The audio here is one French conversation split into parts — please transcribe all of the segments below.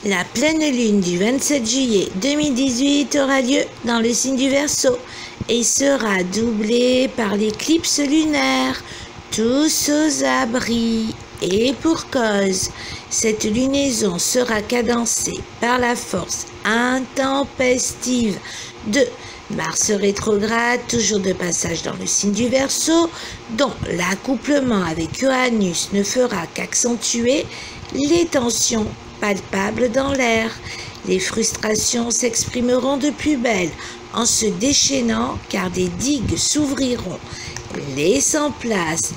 La pleine lune du 27 juillet 2018 aura lieu dans le signe du Verseau et sera doublée par l'éclipse lunaire. Tous aux abris. Et pour cause, cette lunaison sera cadencée par la force intempestive de Mars rétrograde, toujours de passage dans le signe du Verseau, dont l'accouplement avec Uranus ne fera qu'accentuer les tensions palpables dans l'air. Les frustrations s'exprimeront de plus belle en se déchaînant car des digues s'ouvriront, laissant place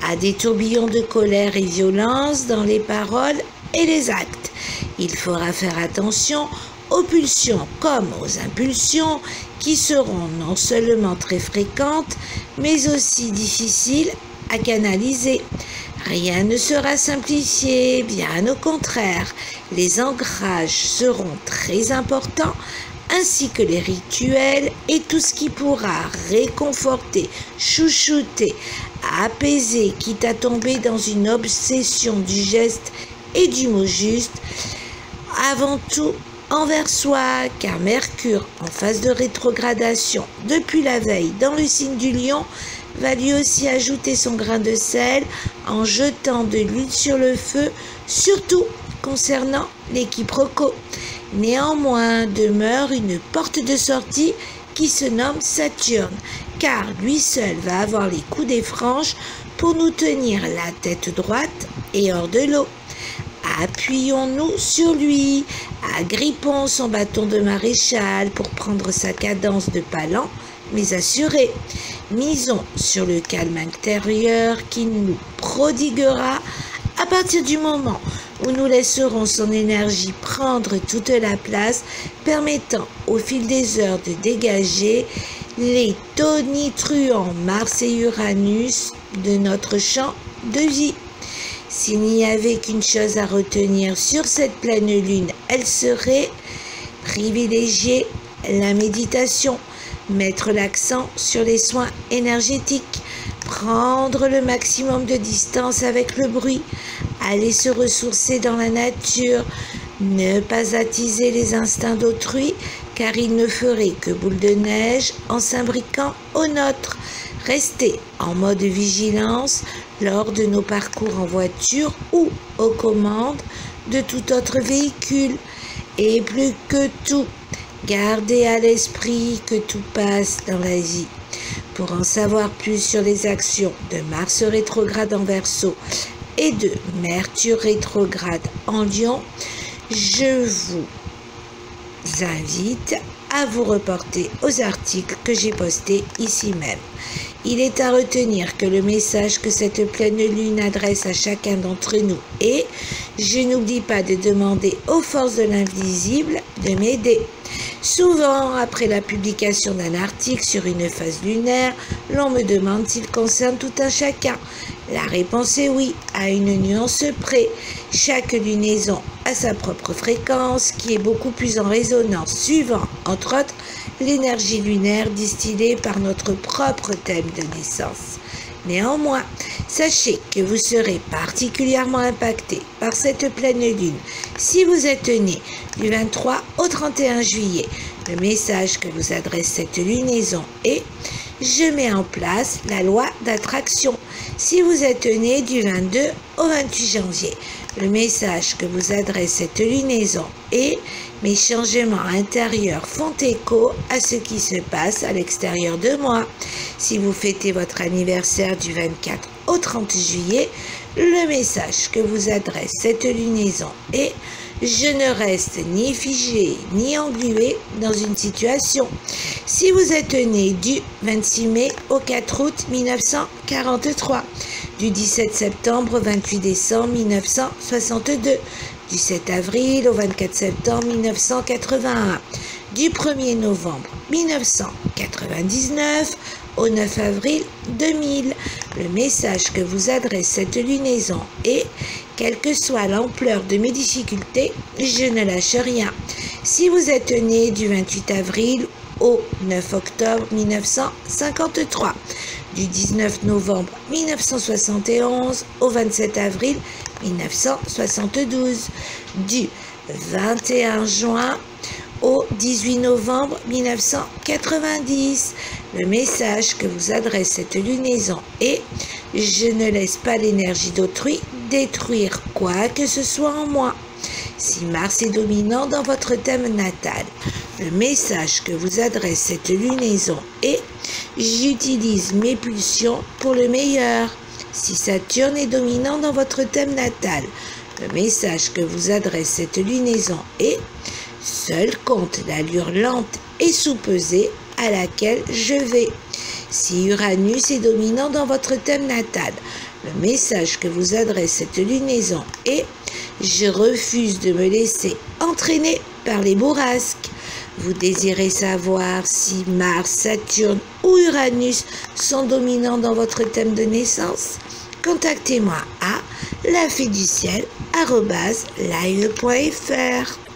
à des tourbillons de colère et violence dans les paroles et les actes. Il faudra faire attention aux pulsions comme aux impulsions qui seront non seulement très fréquentes, mais aussi difficiles à canaliser. Rien ne sera simplifié, bien au contraire. Les ancrages seront très importants, ainsi que les rituels et tout ce qui pourra réconforter, chouchouter, apaiser, quitte à tomber dans une obsession du geste et du mot juste. Avant tout, envers soi, car Mercure, en phase de rétrogradation depuis la veille dans le signe du Lion, va lui aussi ajouter son grain de sel en jetant de l'huile sur le feu, surtout concernant les quiproquos. Néanmoins, demeure une porte de sortie qui se nomme Saturne, car lui seul va avoir les coups des franges pour nous tenir la tête droite et hors de l'eau. Appuyons-nous sur lui, agrippons son bâton de maréchal pour prendre sa cadence de pas lent, mais assuré. Misons sur le calme intérieur qui nous prodiguera à partir du moment où nous laisserons son énergie prendre toute la place, permettant au fil des heures de dégager les tonitruants Mars et Uranus de notre champ de vie. S'il n'y avait qu'une chose à retenir sur cette pleine lune, elle serait privilégier la méditation, mettre l'accent sur les soins énergétiques, prendre le maximum de distance avec le bruit, aller se ressourcer dans la nature, ne pas attiser les instincts d'autrui, car ils ne feraient que boule de neige en s'imbriquant aux nôtres. Rester en mode vigilance lors de nos parcours en voiture ou aux commandes de tout autre véhicule. Et plus que tout, gardez à l'esprit que tout passe dans la vie. Pour en savoir plus sur les actions de Mars rétrograde en Verseau et de Mercure rétrograde en Lion, je vous invite à vous reporter aux articles que j'ai postés ici même. Il est à retenir que le message que cette pleine lune adresse à chacun d'entre nous est « Je n'oublie pas de demander aux forces de l'invisible de m'aider ». Souvent, après la publication d'un article sur une phase lunaire, l'on me demande s'il concerne tout un chacun. La réponse est oui, à une nuance près. Chaque lunaison a sa propre fréquence qui est beaucoup plus en résonance, suivant, entre autres, l'énergie lunaire distillée par notre propre thème de naissance. Néanmoins, sachez que vous serez particulièrement impacté par cette pleine lune si vous êtes né du 23 au 31 juillet. Le message que vous adresse cette lunaison est « Je mets en place la loi d'attraction ». Si vous êtes né du 22 au 28 janvier, le message que vous adresse cette lunaison est « Mes changements intérieurs font écho à ce qui se passe à l'extérieur de moi ». Si vous fêtez votre anniversaire du 24 au 30 juillet, le message que vous adresse cette lunaison est « Je ne reste ni figé ni englué dans une situation ». Si vous êtes né du 26 mai au 4 août 1943, du 17 septembre au 28 décembre 1962, du 7 avril au 24 septembre 1981, du 1er novembre 1999 au 9 avril 2000. Le message que vous adresse cette lunaison est « Quelle que soit l'ampleur de mes difficultés, je ne lâche rien ». Si vous êtes né du 28 avril au 9 octobre 1953, du 19 novembre 1971 au 27 avril 1972, du 21 juin au 18 novembre 1990. Le message que vous adresse cette lunaison est « Je ne laisse pas l'énergie d'autrui détruire quoi que ce soit en moi ». Si Mars est dominant dans votre thème natal, le message que vous adresse cette lunaison est « J'utilise mes pulsions pour le meilleur ». Si Saturne est dominant dans votre thème natal, le message que vous adresse cette lunaison est « Seul compte l'allure lente et sous-pesée à laquelle je vais ». Si Uranus est dominant dans votre thème natal, le message que vous adresse cette lunaison est « Je refuse de me laisser entraîner par les bourrasques ». Vous désirez savoir si Mars, Saturne ou Uranus sont dominants dans votre thème de naissance? Contactez-moi à laféduciel@live.fr.